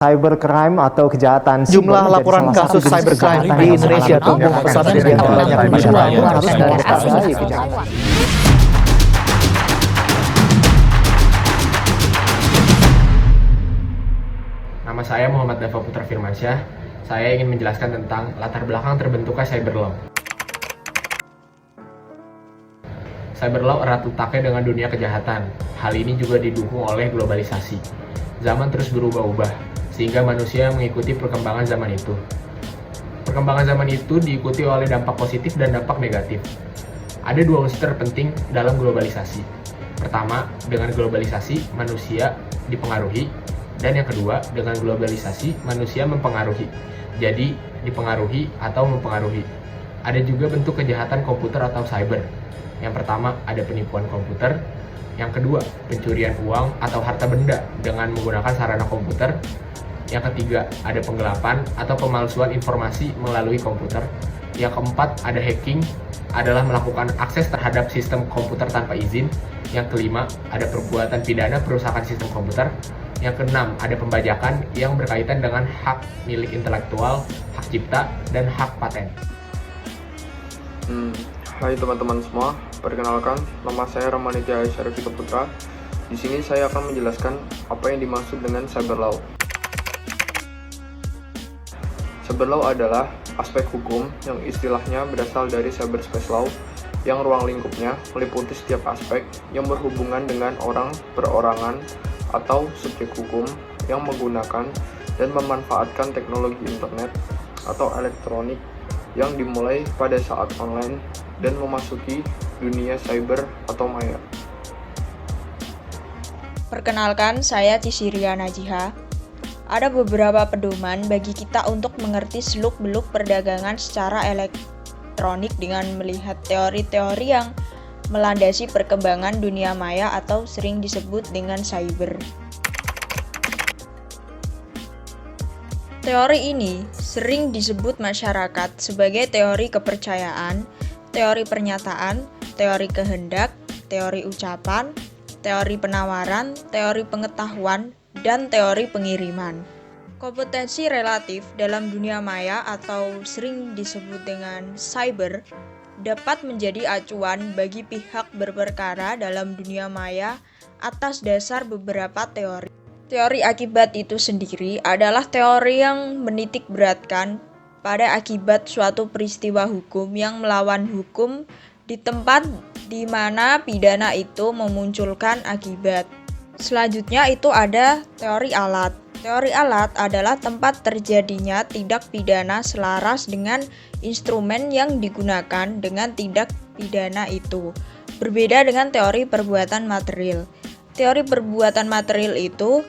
Cybercrime atau kejahatan siber Jumlah menjadi laporan salah satu kasus jenis cybercrime kejahatan di yang Indonesia sangat tumbuh membahayakan pesat sehingga sejak banyak banyak masyarakat masyarakat harus harus mewaspadai kejahatan. Nama saya Muhammad Dava Putra Firmansyah. Saya ingin menjelaskan tentang latar belakang terbentuknya cyber law. Cyber law erat letaknya dengan dunia kejahatan. Hal ini juga didukung oleh globalisasi. Zaman terus berubah-ubah, sehingga manusia mengikuti perkembangan zaman itu. Perkembangan zaman itu diikuti oleh dampak positif dan dampak negatif. Ada dua unsur terpenting dalam globalisasi. Pertama, dengan globalisasi, manusia dipengaruhi. Dan yang kedua, dengan globalisasi, manusia mempengaruhi. Jadi, dipengaruhi atau mempengaruhi. Ada juga bentuk kejahatan komputer atau cyber. Yang pertama, ada penipuan komputer. Yang kedua, pencurian uang atau harta benda dengan menggunakan sarana komputer. Yang ketiga, ada penggelapan atau pemalsuan informasi melalui komputer. Yang keempat, ada hacking, adalah melakukan akses terhadap sistem komputer tanpa izin. Yang kelima, ada perbuatan pidana perusakan sistem komputer. Yang keenam, ada pembajakan yang berkaitan dengan hak milik intelektual, hak cipta, dan hak paten. Hai teman-teman semua, perkenalkan nama saya Ramani Jaya Syarifita Putra. Di sini saya akan menjelaskan apa yang dimaksud dengan cyber law. Cyber law adalah aspek hukum yang istilahnya berasal dari cyberspace law, yang ruang lingkupnya meliputi setiap aspek yang berhubungan dengan orang, perorangan, atau subjek hukum yang menggunakan dan memanfaatkan teknologi internet atau elektronik yang dimulai pada saat online dan memasuki dunia cyber atau maya. Perkenalkan, saya Cisiria Najiha. Ada beberapa pedoman bagi kita untuk mengerti seluk-beluk perdagangan secara elektronik dengan melihat teori-teori yang melandasi perkembangan dunia maya atau sering disebut dengan cyber. Teori ini sering disebut masyarakat sebagai teori kepercayaan, teori pernyataan, teori kehendak, teori ucapan, teori penawaran, teori pengetahuan, dan teori pengiriman. Kompetensi relatif dalam dunia maya atau sering disebut dengan cyber dapat menjadi acuan bagi pihak berperkara dalam dunia maya atas dasar beberapa teori. Teori akibat itu sendiri adalah teori yang menitik beratkan pada akibat suatu peristiwa hukum yang melawan hukum di tempat di mana pidana itu memunculkan akibat. Selanjutnya itu ada teori alat. Teori alat adalah tempat terjadinya tindak pidana selaras dengan instrumen yang digunakan dengan tindak pidana itu. Berbeda dengan teori perbuatan material. Teori perbuatan material itu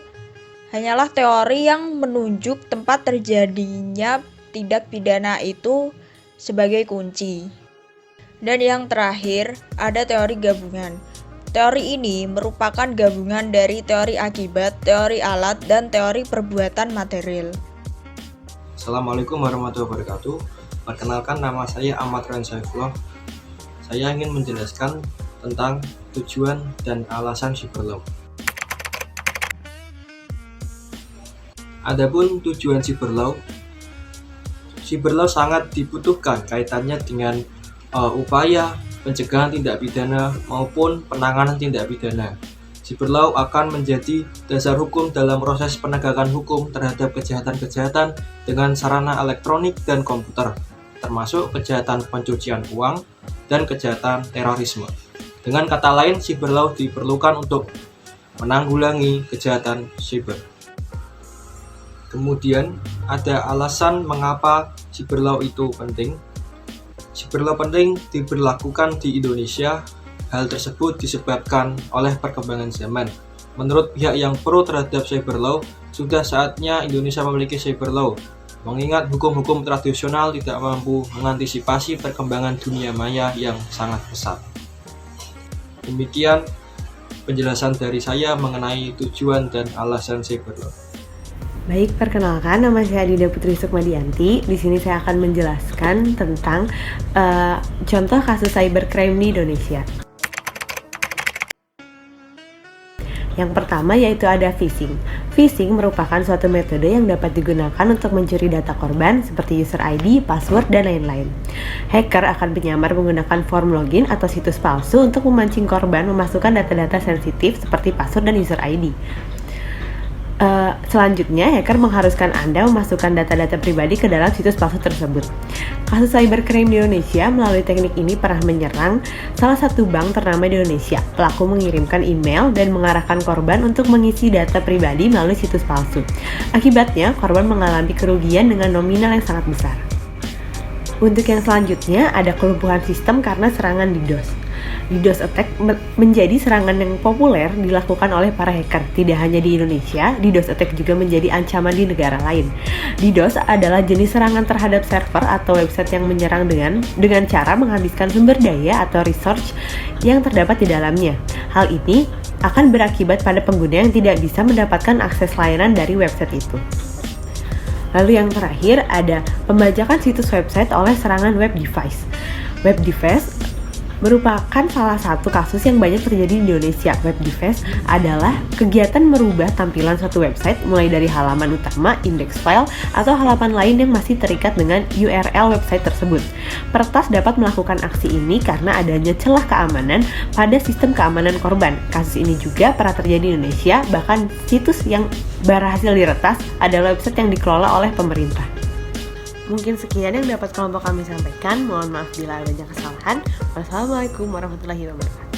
hanyalah teori yang menunjuk tempat terjadinya tindak pidana itu sebagai kunci. Dan yang terakhir, ada teori gabungan. Teori ini merupakan gabungan dari teori akibat, teori alat, dan teori perbuatan material. Assalamualaikum warahmatullahi wabarakatuh. Perkenalkan, nama saya Ahmad Ran Saifullah. Saya ingin menjelaskan tentang tujuan dan alasan cyber law. Adapun tujuan cyber law sangat dibutuhkan kaitannya dengan upaya pencegahan tindak pidana maupun penanganan tindak pidana. Cyber law akan menjadi dasar hukum dalam proses penegakan hukum terhadap kejahatan-kejahatan dengan sarana elektronik dan komputer, termasuk kejahatan pencucian uang dan kejahatan terorisme. Dengan kata lain, cyber law diperlukan untuk menanggulangi kejahatan cyber. Kemudian ada alasan mengapa cyber law itu penting. Cyber law penting diberlakukan di Indonesia. Hal tersebut disebabkan oleh perkembangan zaman. Menurut pihak yang pro terhadap cyber law, sudah saatnya Indonesia memiliki cyber law, mengingat hukum-hukum tradisional tidak mampu mengantisipasi perkembangan dunia maya yang sangat pesat. Demikian penjelasan dari saya mengenai tujuan dan alasan cyber law. Baik, perkenalkan, nama saya Adinda Putri Sukmadianti. Di sini saya akan menjelaskan tentang contoh kasus cybercrime di Indonesia. Yang pertama yaitu ada phishing. Phishing merupakan suatu metode yang dapat digunakan untuk mencuri data korban seperti user ID, password, dan lain-lain. Hacker akan menyamar menggunakan form login atau situs palsu untuk memancing korban memasukkan data-data sensitif seperti password dan user ID. Selanjutnya, hacker mengharuskan Anda memasukkan data-data pribadi ke dalam situs palsu tersebut. Kasus cybercrime di Indonesia melalui teknik ini pernah menyerang salah satu bank ternama di Indonesia. Pelaku mengirimkan email dan mengarahkan korban untuk mengisi data pribadi melalui situs palsu. Akibatnya, korban mengalami kerugian dengan nominal yang sangat besar. Untuk yang selanjutnya, ada kelumpuhan sistem karena serangan DDoS. DDoS attack menjadi serangan yang populer dilakukan oleh para hacker. Tidak hanya di Indonesia, DDoS attack juga menjadi ancaman di negara lain. DDoS adalah jenis serangan terhadap server atau website yang menyerang dengan cara menghabiskan sumber daya atau resource yang terdapat di dalamnya. Hal ini akan berakibat pada pengguna yang tidak bisa mendapatkan akses layanan dari website itu. Lalu yang terakhir ada pembajakan situs website oleh serangan web device. Web device merupakan salah satu kasus yang banyak terjadi di Indonesia. Web device adalah kegiatan merubah tampilan suatu website mulai dari halaman utama, index file, atau halaman lain yang masih terikat dengan URL website tersebut. Peretas dapat melakukan aksi ini karena adanya celah keamanan pada sistem keamanan korban. Kasus ini juga pernah terjadi di Indonesia, bahkan situs yang berhasil diretas adalah website yang dikelola oleh pemerintah. Mungkin sekian yang dapat kelompok kami sampaikan. Mohon maaf bila ada banyak kesalahan. Wassalamualaikum warahmatullahi wabarakatuh.